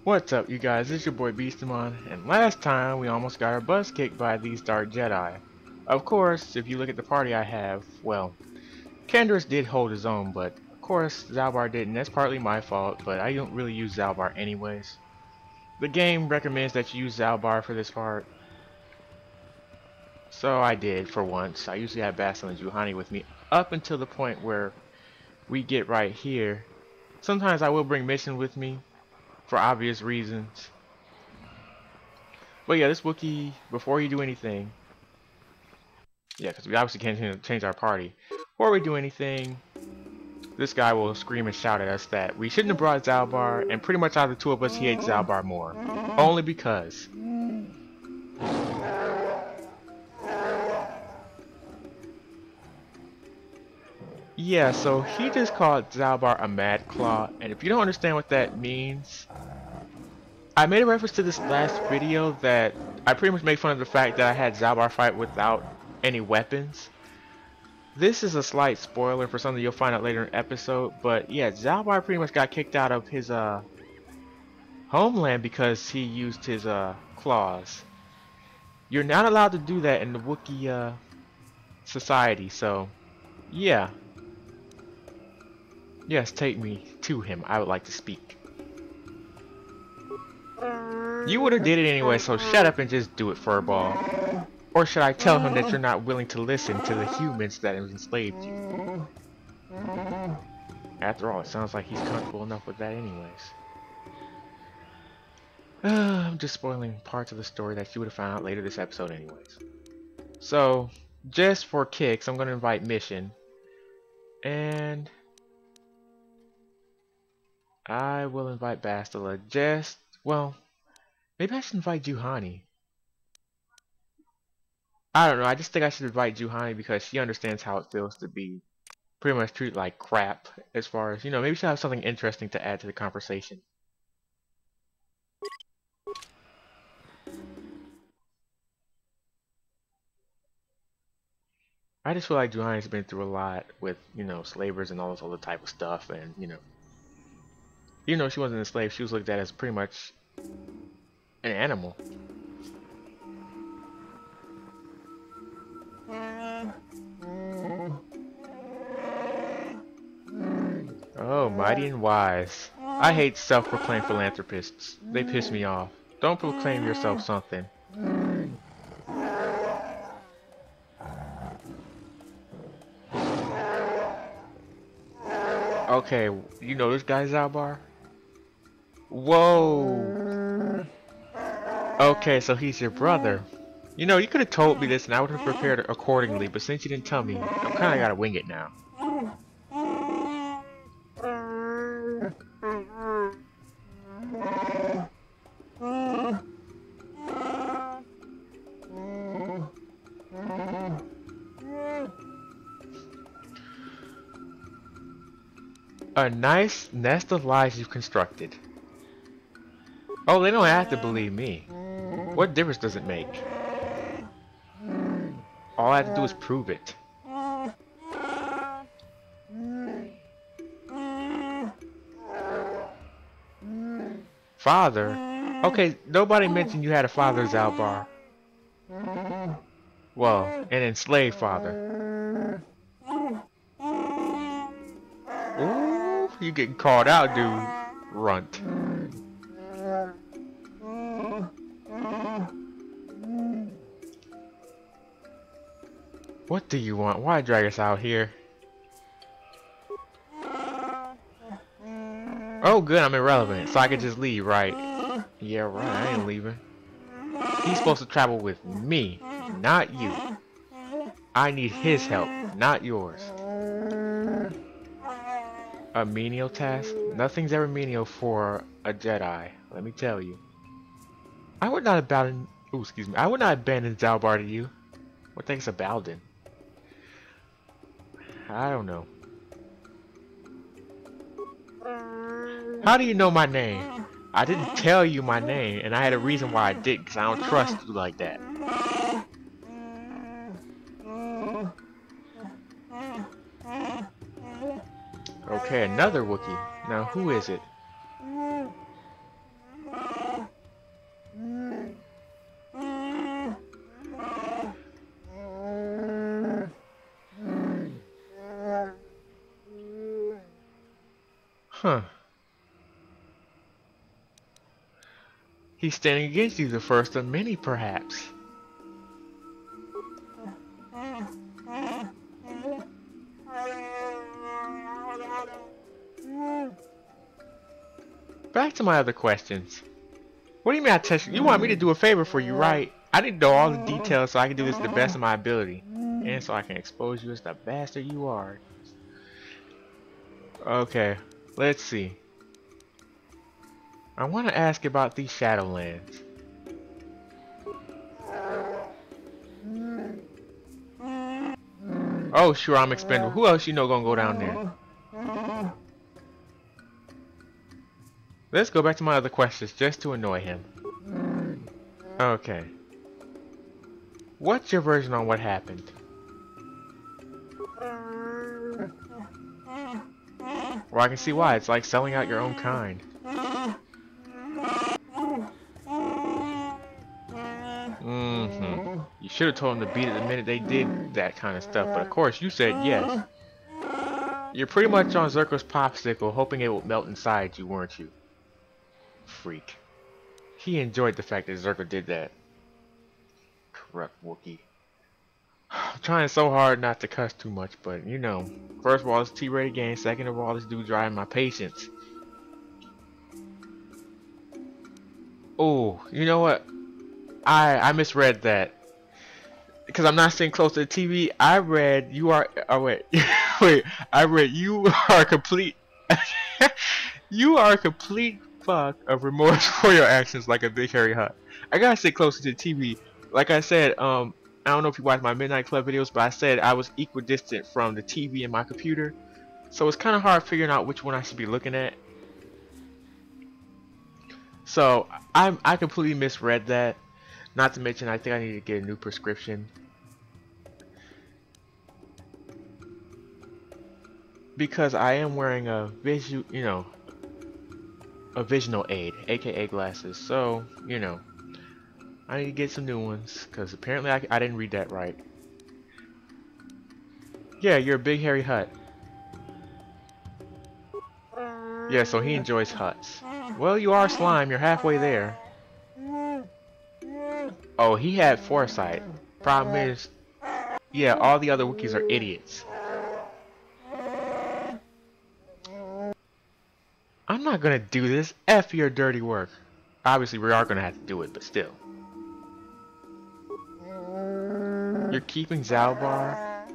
What's up, you guys? It's your boy Beastamon, and last time we almost got our butts kicked by these Dark Jedi. Of course, if you look at the party I have, well, Canderous did hold his own, but of course Zaalbar didn't. That's partly my fault, but I don't really use Zaalbar anyways. The game recommends that you use Zaalbar for this part, so I did for once. I usually have Beastamon and Juhani with me up until the point where we get right here. Sometimes I will bring Mission with me, for obvious reasons. But yeah, this Wookiee, before you do anything, yeah, because we obviously can't change our party. Before we do anything, this guy will scream and shout at us that we shouldn't have brought Zaalbar, and pretty much out of the two of us, he hates Zaalbar more. Only because. Yeah, so he just called Zaalbar a Madclaw, and if you don't understand what that means, I made a reference to this last video that I pretty much made fun of the fact that I had Zaalbar fight without any weapons. This is a slight spoiler for something you'll find out later in the episode, but yeah, Zaalbar pretty much got kicked out of his homeland because he used his claws. You're not allowed to do that in the Wookiee society, so yeah. Yes, take me to him. I would like to speak. You would have did it anyway, so shut up and just do it, furball. Or should I tell him that you're not willing to listen to the humans that have enslaved you? After all, it sounds like he's comfortable enough with that anyways. I'm just spoiling parts of the story that you would have found out later this episode anyways. So, just for kicks, I'm going to invite Mission. And I will invite Bastila. Well, maybe I should invite Juhani. I don't know, I just think I should invite Juhani because she understands how it feels to be pretty much treated like crap as far as, maybe she'll have something interesting to add to the conversation. I just feel like Juhani's been through a lot with, slavers and all this other type of stuff, and, even though she wasn't a slave, she was looked at as pretty much an animal. Oh, mighty and wise. I hate self-proclaimed philanthropists. They piss me off. Don't proclaim yourself something. Okay, you know this guy Zaalbar? Whoa! Okay, so he's your brother. You could have told me this and I would have prepared accordingly, but since you didn't tell me, I'm kinda gotta wing it now. A nice nest of lies you've constructed. Oh, they don't have to believe me. What difference does it make? All I have to do is prove it. Father? Okay, nobody mentioned you had a father, Zaalbar. Well, an enslaved father. Ooh, you getting called out, dude. Runt. What do you want? Why drag us out here? Oh good, I'm irrelevant, so I can just leave, right? Yeah, right, I ain't leaving. He's supposed to travel with me, not you. I need his help, not yours. A menial task? Nothing's ever menial for a Jedi, let me tell you. I would not abandon Zaalbar to you. What the heck's a Baldin? I don't know. How do you know my name? I didn't tell you my name, and I had a reason why I did, because I don't trust you like that. Okay, another Wookiee. Now, who is it? Huh. He's standing against you, the first of many, perhaps. Back to my other questions. What do you mean I test you? You want me to do a favor for you, right? I need to know all the details so I can do this to the best of my ability. And so I can expose you as the bastard you are. Okay, let's see. I want to ask about these Shadowlands. Oh, sure, I'm expendable. Who else you know gonna go down there? Let's go back to my other questions just to annoy him. Okay. What's your version on what happened? Well, I can see why. It's like selling out your own kind. You should have told them to beat it the minute they did that kind of stuff, but of course you said yes. You're pretty much on Zerko's popsicle, hoping it would melt inside you, weren't you? Freak. He enjoyed the fact that Zerko did that. Corrupt Wookiee. I'm trying so hard not to cuss too much, but you know, first of all, it's a T-rated game. Second of all, this dude's driving my patience. Oh, you know what? I misread that. Because I'm not sitting close to the TV. I read you are. Oh wait, wait. I read you are complete. You are a complete fuck of remorse for your actions, like a big hairy hut. I gotta sit closer to the TV. Like I said, I don't know if you watch my Midnight Club videos, but I said I was equidistant from the TV and my computer, so it's kind of hard figuring out which one I should be looking at. So I completely misread that. Not to mention, I think I need to get a new prescription. Because I am wearing a a visional aid, aka glasses. So, you know, I need to get some new ones, because apparently I didn't read that right. Yeah, you're a big hairy hut. Yeah, so he enjoys huts. Well, you are slime, you're halfway there. Oh, he had foresight. Problem is, yeah, all the other Wookiees are idiots. I'm not gonna do this. F your dirty work. Obviously, we are gonna have to do it, but still. You're keeping Zaalbar?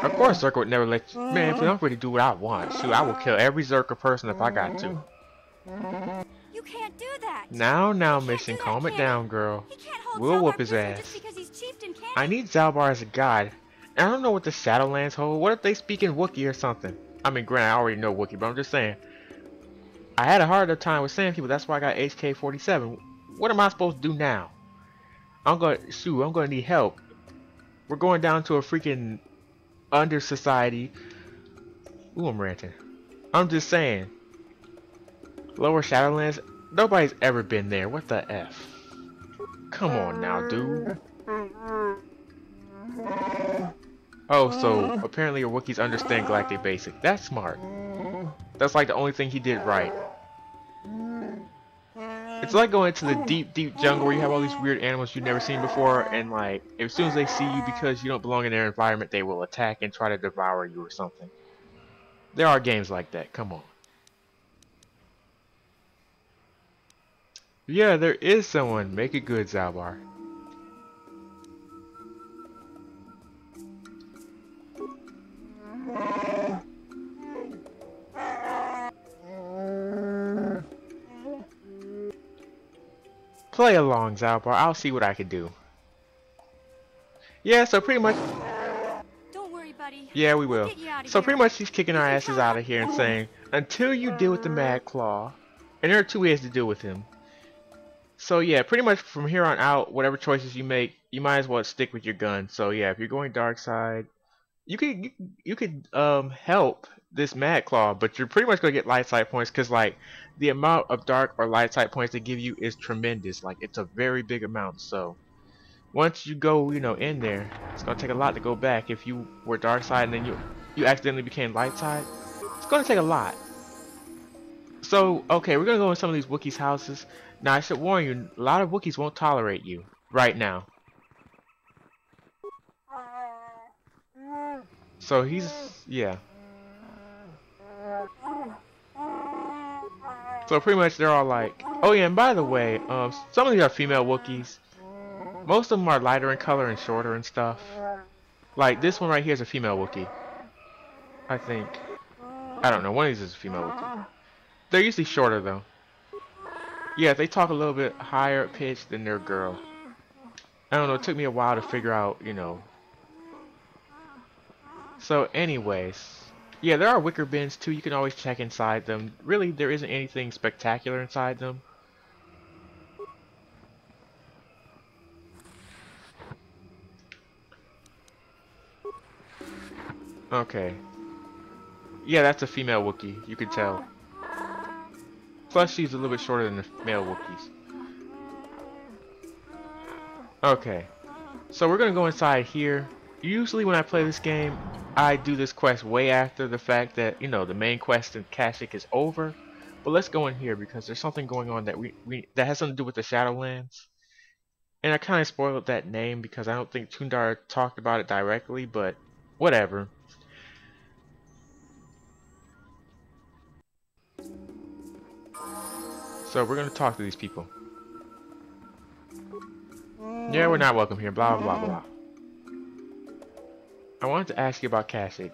Of course, Zerko would never let you. Man, if I don't really do what I want, shoot, I will kill every Zerko person if I got to. You can't do that. Now, mission, calm it down, girl. We'll whoop his ass. I need Zaalbar as a god. And I don't know what the Shadowlands hold. What if they speak in Wookiee or something? I mean, granted, I already know Wookiee, but I'm just saying. I had a harder time with Sand people. That's why I got HK-47. What am I supposed to do now? I'm gonna need help. We're going down to a freaking under society. Ooh, I'm ranting. I'm just saying. Lower Shadowlands, nobody's ever been there. What the F? Come on now, dude. Oh, so apparently your Wookiees understand Galactic Basic. That's smart. That's like the only thing he did right. It's like going to the deep, deep jungle where you have all these weird animals you've never seen before, and like, as soon as they see you because you don't belong in their environment, they will attack and try to devour you or something. There are games like that, come on. Yeah, there is someone. Make it good, Zaalbar. Play along, Zaalbar. I'll see what I can do. Yeah, so pretty much. Don't worry, buddy. Yeah, we will. So pretty much he's kicking our asses out of here and home. saying, until you deal with the Madclaw, and there are two ways to deal with him. So yeah, pretty much from here on out, whatever choices you make, you might as well stick with your gun. So yeah, if you're going dark side, you could help this Madclaw, but you're pretty much gonna get light side points because like the amount of dark or light side points they give you is tremendous. Like it's a very big amount. So once you go, in there, it's gonna take a lot to go back. If you were dark side and then you accidentally became light side, it's gonna take a lot. So okay, we're gonna go in some of these Wookiees' houses. Now I should warn you, a lot of Wookiees won't tolerate you right now. So yeah. So pretty much they're all like, oh yeah, and by the way, some of these are female Wookiees. Most of them are lighter in color and shorter and stuff. Like this one right here is a female Wookiee, I think. I don't know, one of these is a female Wookiee. They're usually shorter though. Yeah, they talk a little bit higher pitched than their girl. I don't know, it took me a while to figure out. So anyways, yeah, there are wicker bins too. You can always check inside them. Really, there isn't anything spectacular inside them. Okay. Yeah, that's a female Wookiee. You can tell. Plus, she's a little bit shorter than the male Wookiees. Okay. So we're gonna go inside here. Usually when I play this game, I do this quest way after the fact that, the main quest in Kashyyyk is over. But let's go in here because there's something going on that that has something to do with the Shadowlands. And I kind of spoiled that name because I don't think Tundar talked about it directly, but whatever. So we're going to talk to these people. Yeah, we're not welcome here, blah, blah, blah. I wanted to ask you about Kashyyyk.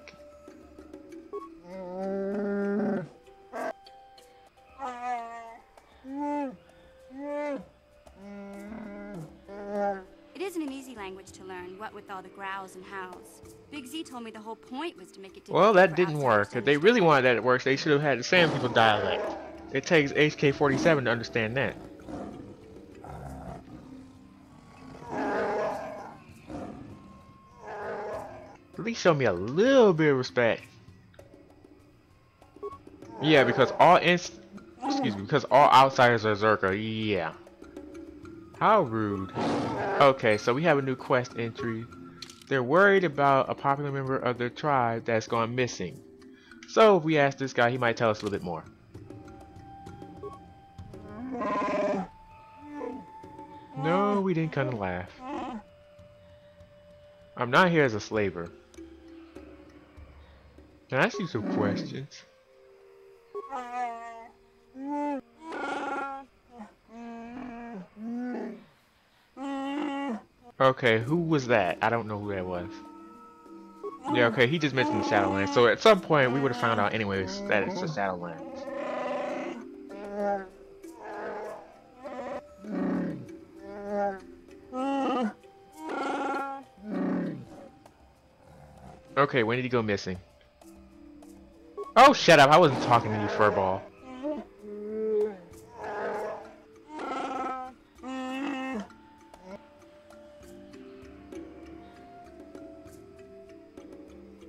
It isn't an easy language to learn, what with all the growls and howls. Big Z told me the whole point was to make it difficult. Well, that didn't work. If they really wanted that to work, they should have had the Sand People dialect. It takes HK-47 to understand that. At least show me a little bit of respect. Yeah, because because all outsiders are Zerka. Yeah. How rude. Okay, so we have a new quest entry. They're worried about a popular member of their tribe that's gone missing. So if we ask this guy, he might tell us a little bit more. No, we didn't come to laugh. I'm not here as a slaver. Can I ask you some questions? Okay, who was that? I don't know who that was. Yeah, okay, he just mentioned the Shadowlands. So at some point, we would have found out anyways that it's the Shadowlands. Okay, when did he go missing? Oh, shut up. I wasn't talking to you, furball.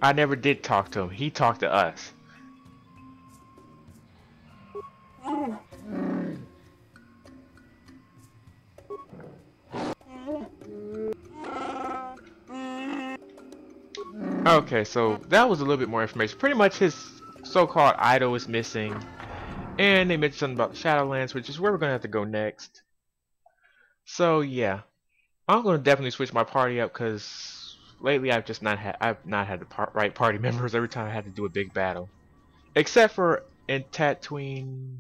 I never did talk to him. He talked to us. Okay, so that was a little bit more information. Pretty much his so-called idol is missing. And they mentioned something about the Shadowlands, which is where we're going to have to go next. So, yeah. I'm going to definitely switch my party up because lately I've not had the right party members every time I had to do a big battle. Except for in Tatooine.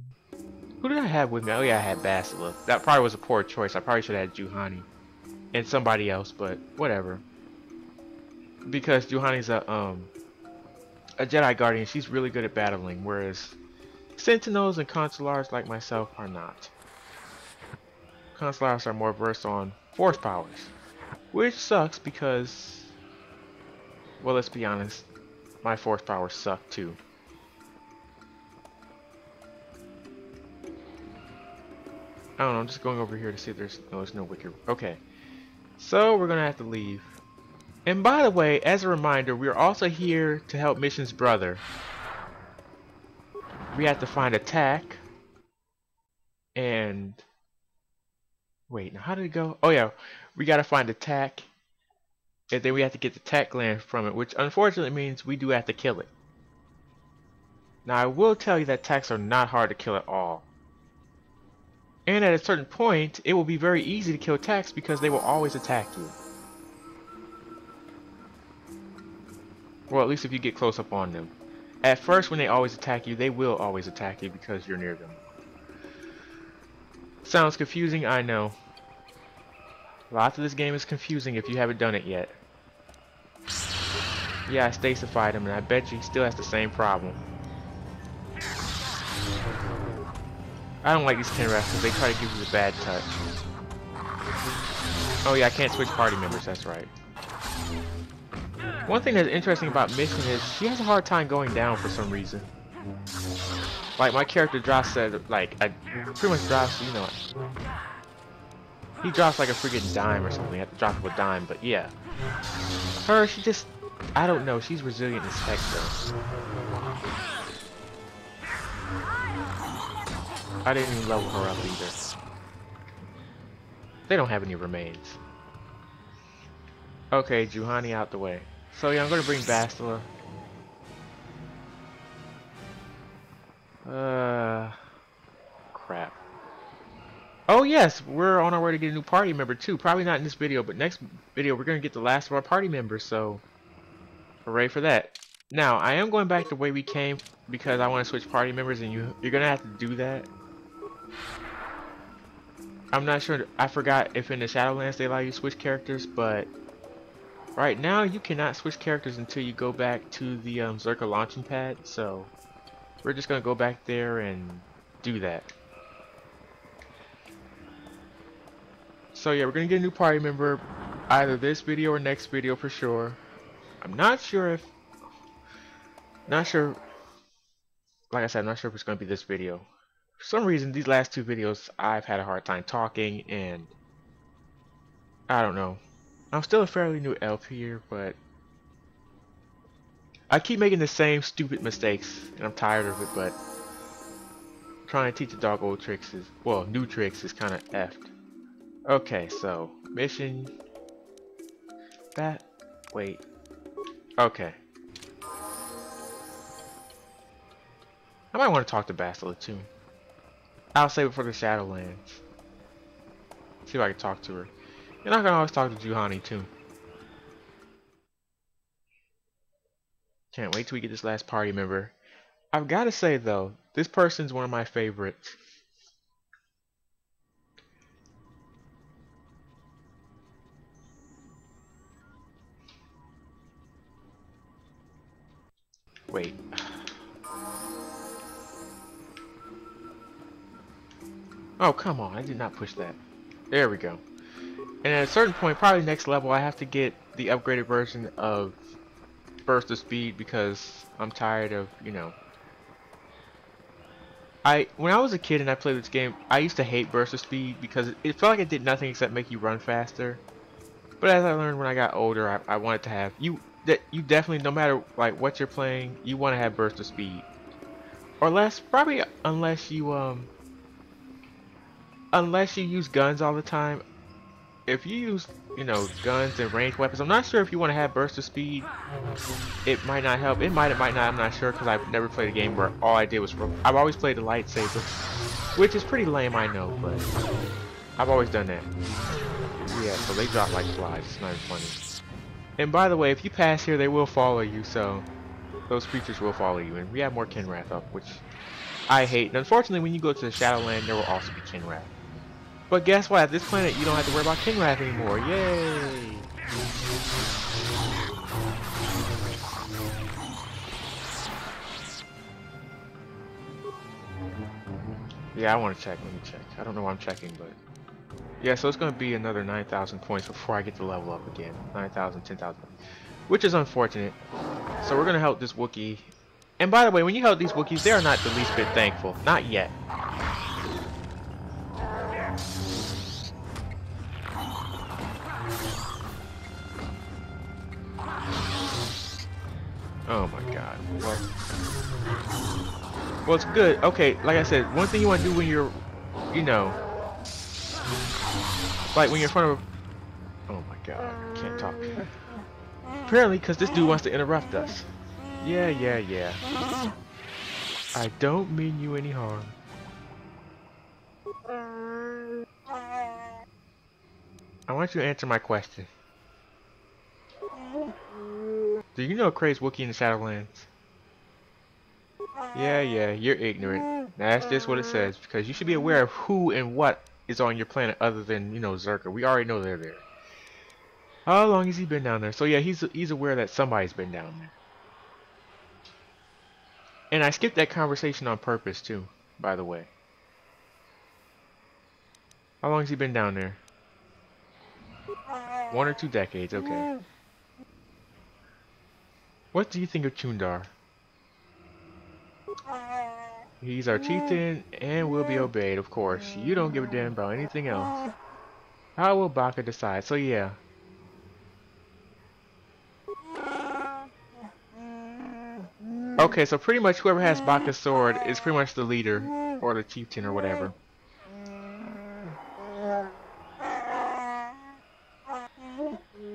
Who did I have with me? Oh yeah, I had Bastila. That probably was a poor choice. I probably should have had Juhani. And somebody else, but whatever. Because Juhani's a Jedi Guardian, she's really good at battling, whereas Sentinels and Consulars like myself are not. Consulars are more versed on Force powers, which sucks because, well, let's be honest, my Force powers suck too. I don't know, I'm just going over here to see if there's no wicker. Okay, so we're gonna have to leave. And by the way, as a reminder, we're also here to help Mission's brother. We have to find attack. And wait, now how did it go? Oh yeah, we gotta find attack. And then we have to get the tech gland from it, which unfortunately means we do have to kill it. Now I will tell you that techs are not hard to kill at all. And at a certain point, it will be very easy to kill techs because they will always attack you. Well, at least if you get close up on them. At first, when they always attack you, they will always attack you because you're near them. Sounds confusing, I know. Lots of this game is confusing if you haven't done it yet. Yeah, I stasified him, and I bet you he still has the same problem. I don't like these Kenraths because they try to give you the bad touch. Oh yeah, I can't switch party members, that's right. One thing that's interesting about Mission is she has a hard time going down for some reason. Like my character drops said, like I pretty much drops, you know, he drops like a freaking dime or something. I have to drop him a dime, but yeah, her, she just, I don't know, she's resilient as heck though. I didn't even level her up either. They don't have any remains. Okay, Juhani out the way. So yeah, I'm gonna bring Bastila. Crap. Oh yes, we're on our way to get a new party member too. Probably not in this video, but next video we're gonna get the last of our party members, so hooray for that. Now, I am going back the way we came because I want to switch party members, and you're gonna have to do that. I'm not sure, I forgot if in the Shadowlands they allow you to switch characters, but right now you cannot switch characters until you go back to the Zerka launching pad, so we're just gonna go back there and do that. So yeah, we're gonna get a new party member either this video or next video for sure. I'm not sure if, like I said, I'm not sure if it's gonna be this video. For some reason, these last two videos, I've had a hard time talking, and I don't know. I'm still a fairly new elf here, but I keep making the same stupid mistakes, and I'm tired of it, but trying to teach a dog old tricks is, well, new tricks is kind of effed. Okay, so, mission, wait, okay. I might want to talk to Bastila too. I'll save it for the Shadowlands. See if I can talk to her. And I can always talk to Juhani too. Can't wait till we get this last party member. I've got to say though, this person's one of my favorites. Wait. Oh, come on. I did not push that. There we go. And at a certain point, probably next level, I have to get the upgraded version of Burst of Speed because I'm tired of, you know. When I was a kid and I played this game, I used to hate Burst of Speed because it felt like it did nothing except make you run faster. But as I learned when I got older, I wanted to have, you definitely, no matter like what you're playing, you want to have Burst of Speed. Or less, probably unless you use guns all the time. If you use, you know, guns and ranged weapons, I'm not sure if you want to have burst of speed. It might not help. It might not. I'm not sure because I've never played a game where all I did was. I've always played the lightsaber, which is pretty lame, I know, but I've always done that. Yeah, so they drop like flies. It's not even funny. And by the way, if you pass here, they will follow you. So those creatures will follow you, and we have more Kenrath up, which I hate. And unfortunately, when you go to the Shadowland, there will also be Kenrath. But guess what? At this planet, you don't have to worry about Kenrath anymore. Yay! Yeah, I want to check. Let me check. I don't know why I'm checking, but yeah. So it's going to be another 9,000 points before I get to level up again. 9,000, 10,000, which is unfortunate. So we're going to help this Wookiee. And by the way, when you help these Wookiees, they are not the least bit thankful. Not yet. Oh my god. Well, it's good. Okay, like I said, one thing you want to do when you're, you know, like when you're in front of. Oh my god, I can't talk. Apparently, because this dude wants to interrupt us. Yeah, yeah, yeah. I don't mean you any harm. I want you to answer my question. Do you know a crazed Wookiee in the Shadowlands? Yeah, yeah, you're ignorant. That's just what it says, because you should be aware of who and what is on your planet other than, you know, Zerka. We already know they're there. How long has he been down there? So yeah, he's aware that somebody's been down there. And I skipped that conversation on purpose too, by the way. How long has he been down there? 1 or 2 decades, okay. What do you think of Chundar? He's our chieftain and will be obeyed, of course. You don't give a damn about anything else. How will Baka decide? So yeah. Okay, so pretty much whoever has Baka's sword is pretty much the leader, or the chieftain, or whatever.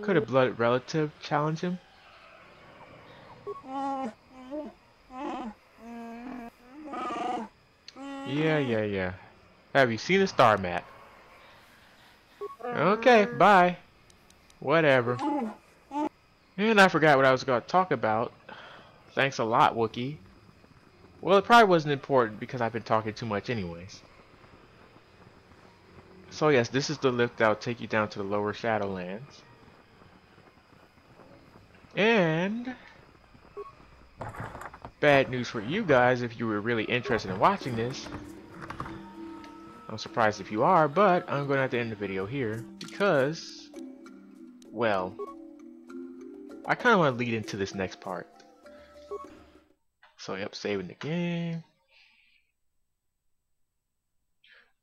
Could a blood relative challenge him? Yeah, yeah, yeah. Have you seen the star map? Okay, bye. Whatever. And I forgot what I was going to talk about. Thanks a lot, Wookie. Well, it probably wasn't important because I've been talking too much anyways. So yes, this is the lift that'll take you down to the lower Shadowlands. And bad news for you guys if you were really interested in watching this. I'm surprised if you are, but I'm going to have to end the video here because, well, I kind of want to lead into this next part. So yep, saving the game.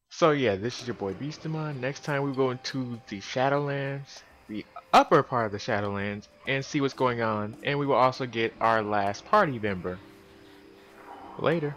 So yeah, this is your boy Beastamon. Next time we go into the Shadowlands, the upper part of the Shadowlands, and see what's going on. And we will also get our last party member. Later.